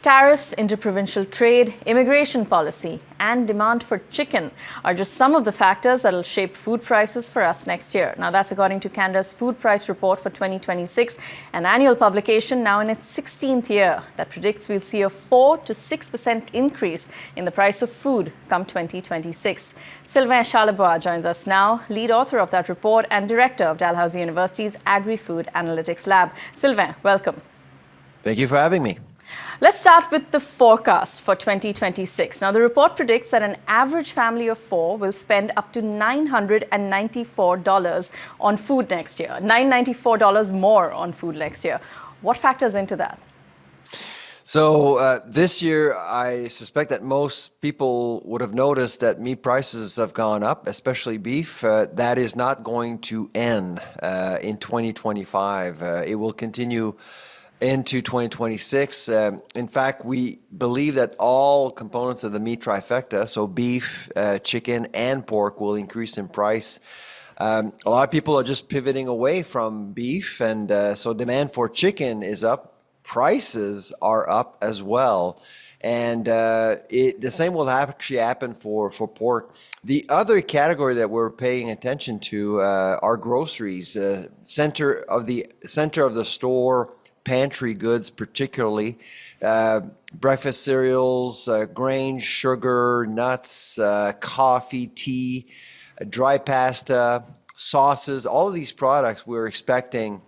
Tariffs, interprovincial trade, immigration policy, and demand for chicken are just some of the factors that will shape food prices for us next year. Now, that's according to Canada's Food Price Report for 2026, an annual publication now in its 16th year that predicts we'll see a 4 to 6% increase in the price of food come 2026. Sylvain Charlebois joins us now, lead author of that report and director of Dalhousie University's Agri-Food Analytics Lab. Sylvain, welcome. Thank you for having me. Let's start with the forecast for 2026. Now, the report predicts that an average family of four will spend up to $994 on food next year, $994 more on food next year. What factors into that? So this year, I suspect that most people would have noticed that meat prices have gone up, especially beef. That is not going to end in 2025. It will continue into 2026. In fact, we believe that all components of the meat trifecta, so beef, chicken, and pork, will increase in price. A lot of people are just pivoting away from beef, and so demand for chicken is up. Prices are up as well. And the same will actually happen for pork. The other category that we're paying attention to are groceries, center of the store, pantry goods, particularly breakfast cereals, grain, sugar, nuts, coffee, tea, dry pasta, sauces. All of these products we're expecting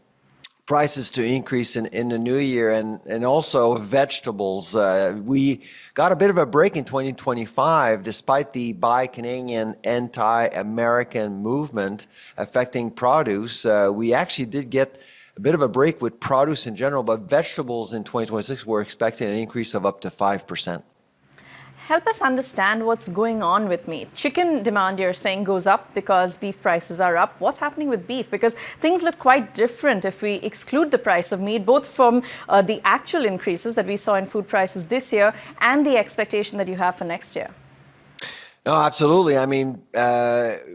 prices to increase in the new year, and also vegetables. We got a bit of a break in 2025 despite the Buy Canadian anti-American movement affecting produce. We actually did get a bit of a break with produce in general, but vegetables in 2026, we're expecting an increase of up to 5%. Help us understand what's going on with meat. Chicken demand, you're saying, goes up because beef prices are up. What's happening with beef? Because things look quite different if we exclude the price of meat, both from the actual increases that we saw in food prices this year and the expectation that you have for next year. No, absolutely. I mean,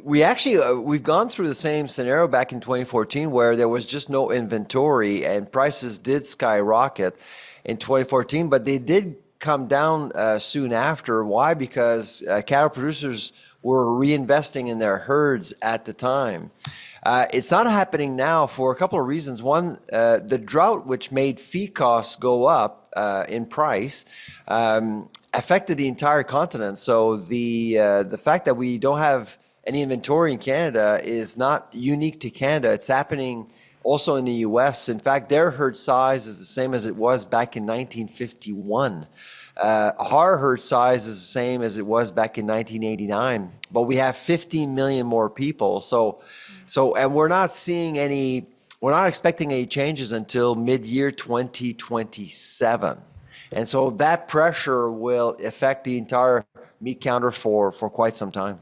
we've gone through the same scenario back in 2014 where there was just no inventory and prices did skyrocket in 2014, but they did come down soon after. Why? Because cattle producers were reinvesting in their herds at the time. It's not happening now for a couple of reasons. One, the drought, which made feed costs go up in price, affected the entire continent. So the fact that we don't have any inventory in Canada is not unique to Canada. It's happening also in the U.S. In fact, their herd size is the same as it was back in 1951. Our herd size is the same as it was back in 1989, but we have 15 million more people. And we're not expecting any changes until mid-year 2027. And so that pressure will affect the entire meat counter for quite some time.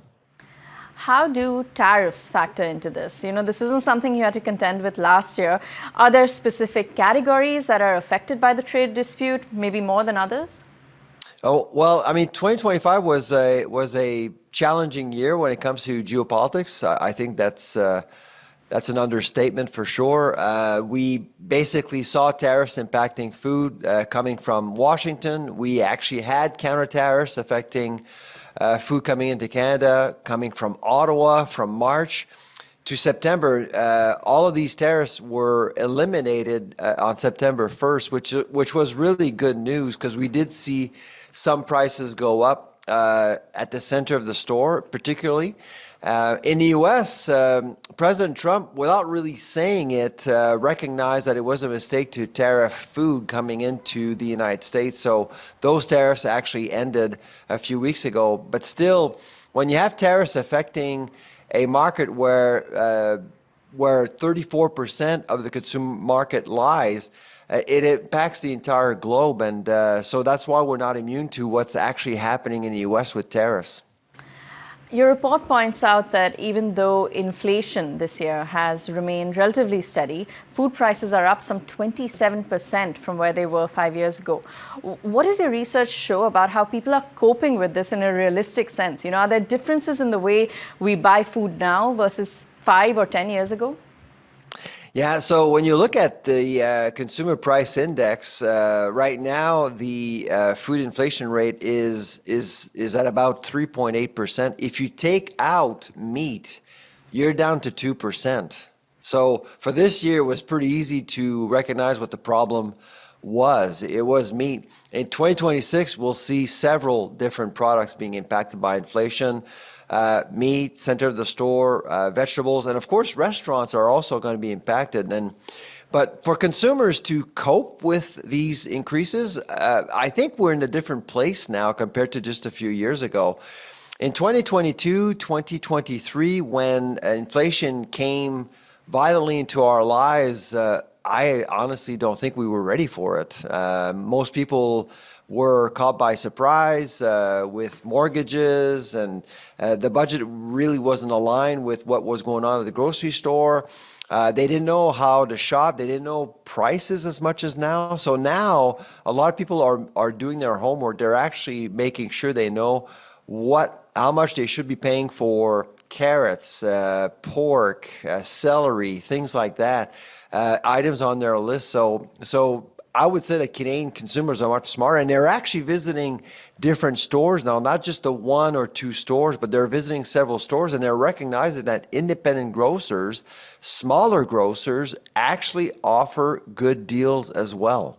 How do tariffs factor into this? You know, this isn't something you had to contend with last year. Are there specific categories that are affected by the trade dispute, maybe more than others? Oh, well, I mean, 2025 was a challenging year when it comes to geopolitics. I think that's an understatement for sure. We basically saw tariffs impacting food coming from Washington. We actually had counter tariffs affecting food coming into Canada, coming from Ottawa from March to September. All of these tariffs were eliminated on September 1st, which was really good news because we did see some prices go up at the center of the store, particularly. In the U.S., President Trump, without really saying it, recognized that it was a mistake to tariff food coming into the United States. So those tariffs actually ended a few weeks ago. But still, when you have tariffs affecting a market where 34% of the consumer market lies, it impacts the entire globe. And so that's why we're not immune to what's actually happening in the U.S. with tariffs. Your report points out that even though inflation this year has remained relatively steady, food prices are up some 27% from where they were 5 years ago. What does your research show about how people are coping with this in a realistic sense? You know, are there differences in the way we buy food now versus 5 or 10 years ago? Yeah, so when you look at the consumer price index, right now the food inflation rate is at about 3.8%. If you take out meat, you're down to 2%. So for this year, it was pretty easy to recognize what the problem was. It was meat. In 2026, we'll see several different products being impacted by inflation. Meat, center of the store, vegetables, and of course, restaurants are also going to be impacted. But for consumers to cope with these increases, I think we're in a different place now compared to just a few years ago. In 2022, 2023, when inflation came violently into our lives, I honestly don't think we were ready for it. Most people were caught by surprise with mortgages, and the budget really wasn't aligned with what was going on at the grocery store. They didn't know how to shop. They didn't know prices as much as now. So now a lot of people are doing their homework. They're actually making sure they know how much they should be paying for carrots, pork, celery, things like that, items on their list. So I would say that Canadian consumers are much smarter, and they're actually visiting different stores now, not just the one or two stores, but they're visiting several stores, and they're recognizing that independent grocers, smaller grocers, actually offer good deals as well.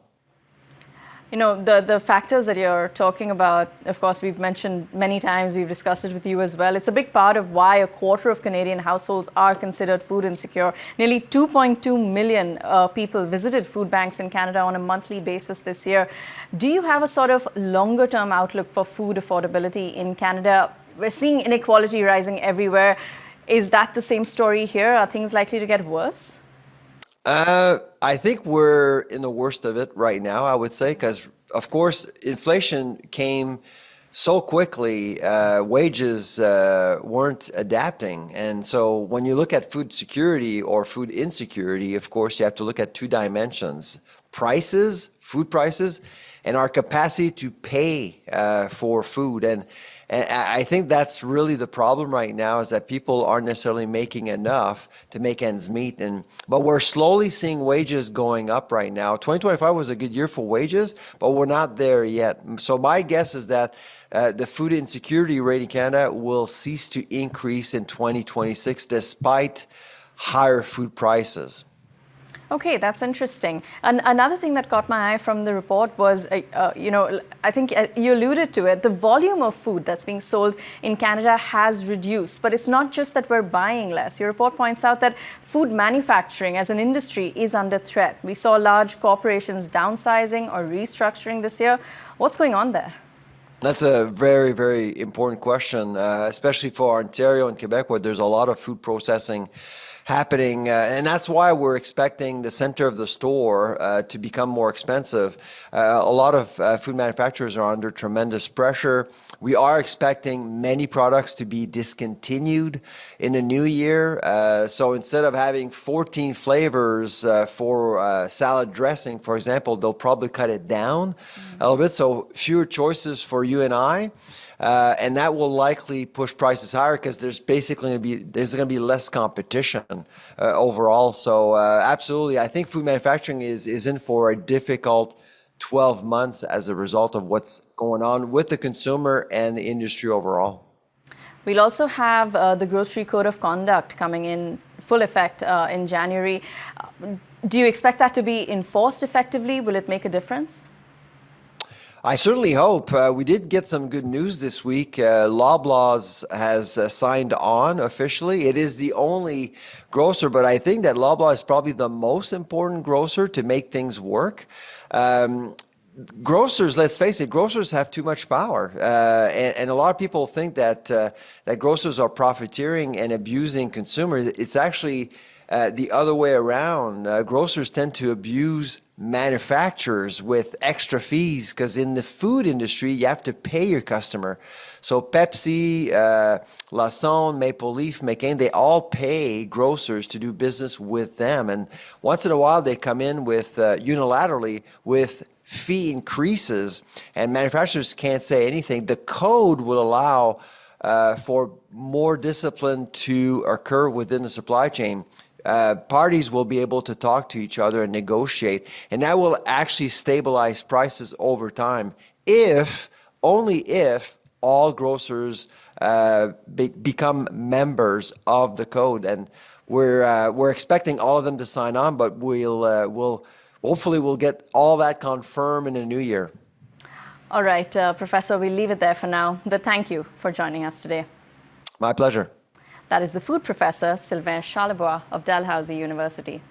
You know, the factors that you're talking about, of course, we've mentioned many times, we've discussed it with you as well. It's a big part of why a quarter of Canadian households are considered food insecure. Nearly 2.2 million people visited food banks in Canada on a monthly basis this year. Do you have a sort of longer term outlook for food affordability in Canada? We're seeing inequality rising everywhere. Is that the same story here? Are things likely to get worse? I think we're in the worst of it right now, I would say, because, of course, inflation came so quickly, wages weren't adapting. And so when you look at food security or food insecurity, of course, you have to look at two dimensions: prices, food prices, and our capacity to pay for food. And I think that's really the problem right now, is that people aren't necessarily making enough to make ends meet. But we're slowly seeing wages going up right now. 2025 was a good year for wages, but we're not there yet. So my guess is that the food insecurity rate in Canada will cease to increase in 2026 despite higher food prices. Okay, that's interesting. And another thing that caught my eye from the report was, I think you alluded to it, the volume of food that's being sold in Canada has reduced. But it's not just that we're buying less. Your report points out that food manufacturing as an industry is under threat. We saw large corporations downsizing or restructuring this year. What's going on there? That's a very, very important question, especially for Ontario and Quebec, where there's a lot of food processing happening, and that's why we're expecting the center of the store to become more expensive. A lot of food manufacturers are under tremendous pressure. We are expecting many products to be discontinued in the new year. So instead of having 14 flavors for salad dressing, for example, they'll probably cut it down a little bit, so fewer choices for you and I. And that will likely push prices higher because there's basically going to be less competition overall. So absolutely, I think food manufacturing is in for a difficult 12 months as a result of what's going on with the consumer and the industry overall. We'll also have the Grocery Code of Conduct coming in full effect in January. Do you expect that to be enforced effectively? Will it make a difference? I certainly hope. We did get some good news this week. Loblaws has signed on officially. It is the only grocer, but I think that Loblaws is probably the most important grocer to make things work. Grocers, let's face it, grocers have too much power. And a lot of people think that grocers are profiteering and abusing consumers. It's actually the other way around. Grocers tend to abuse manufacturers with extra fees because in the food industry, you have to pay your customer. So Pepsi, Lassonde, Maple Leaf, McCain, they all pay grocers to do business with them. And once in a while, they come in with unilaterally with fee increases, and manufacturers can't say anything. The code will allow for more discipline to occur within the supply chain. parties will be able to talk to each other and negotiate, and that will actually stabilize prices over time only if all grocers become members of the code. And we're expecting all of them to sign on, but we'll hopefully get all that confirmed in the new year. All right, Professor, we'll leave it there for now, but thank you for joining us today. My pleasure. That is the food professor, Sylvain Charlebois of Dalhousie University.